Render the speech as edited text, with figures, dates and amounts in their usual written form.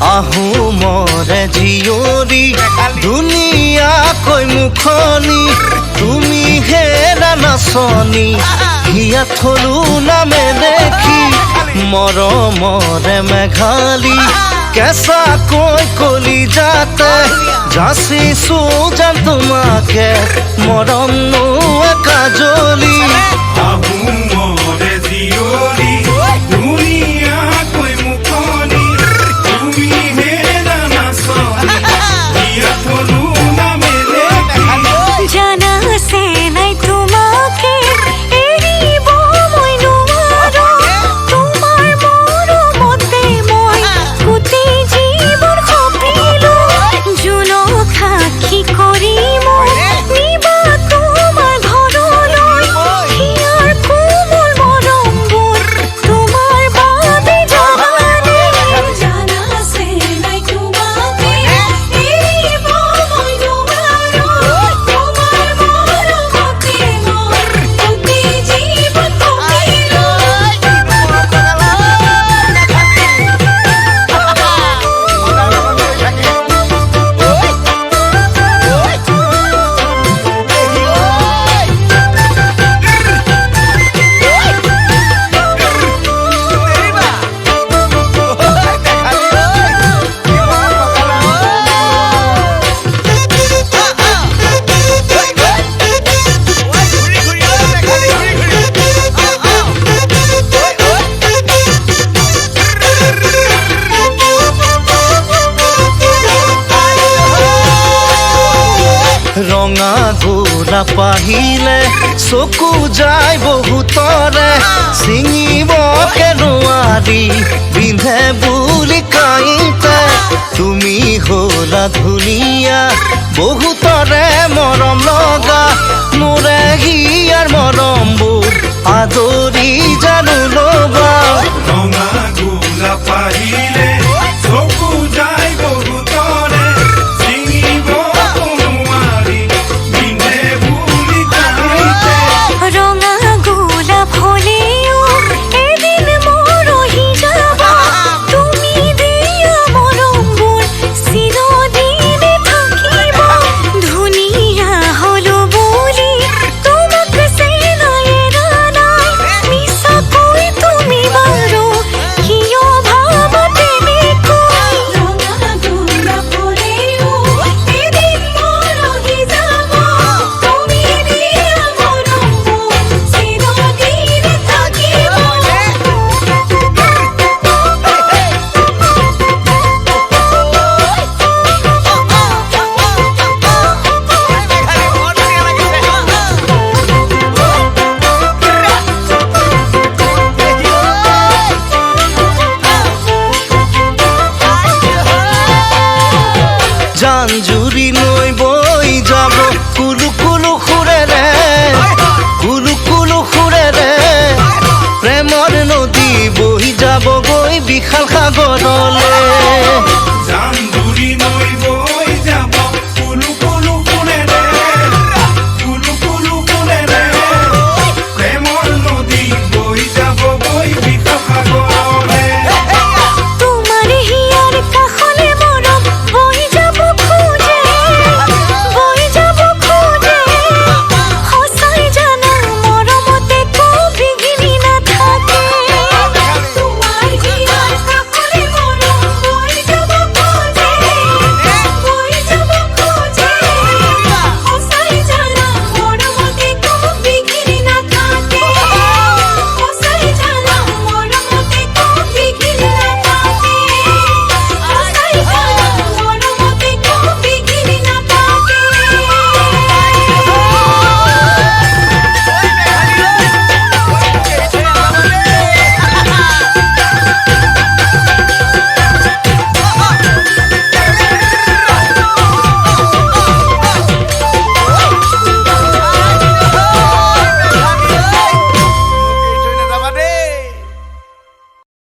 আহোমৰে জীয়ৰী ধুনীয়াকৈ মুখনি তুমি হেৰা নাচনি হিয়া থলো নামে দেখি মৰমৰে মেঘালী কেঁচাকৈ কলি যাতে যাচিছো যেন তোমাকে মৰম নোৱা কাজলি আহোমৰে জীয়ৰী ধুনীয়াকৈ মুখনি তুমি হেৰা নাচনি হিয়া থলো নামে দেখি জানা আছে নাই তোমাকে এৰিব মই নোৱাৰো তোমাৰ মৰমতে মই গোটেই জীৱন সঁপিলো জোনক সাক্ষী কৰি মই নিবা তোমাৰ ঘৰলৈ হিয়াৰ কোমল মৰমবোৰ তোমাৰ বাবে জগালে জানা আছে নাই তোমাকে এৰিব মই নোৱাৰো তোমাৰ মৰমতে মই গোটেই জীৱন সঁপিলো ৰঙা গোলাপ আহিলে চকু যায় বহুতৰে ছিঙিবকে নোৱাৰি বিন্ধে বুলি কাঁইতে তুমি হলা ধুনীয়া বহুতৰে মৰম লগা মোৰে হিয়াৰ মৰমবোৰ আদৰি জানো ল'বা ৰঙা গোলাপ আহিলে চকু যায় বহুতৰে ছিঙিব নোৱাৰি বিন্ধে বুলি কাঁইতে ৰঙা গোলাপ হলেও এদিন মৰহি যাব তুমি দিয়া মৰমবোৰ চিৰদিনে থাকিব ধুনীয়া হলো বুলি তোমাক চেনাই এৰা নাই মিছাকৈ তুমি বাৰু কিয় ভাবা তেনেকৈ ৰঙা গোলাপ হলেও এদিন মৰহি যাব তুমি দিয়া মৰমবোৰ চিৰদিনে থাকিব জান জুৰি নৈ বৈ যাব কুলু কুলু সুৰেৰে কুলু কুলু সুৰেৰে প্ৰেমৰ নদী বহি যাবগৈ বিশাল সাগৰলে জান জুৰি নৈ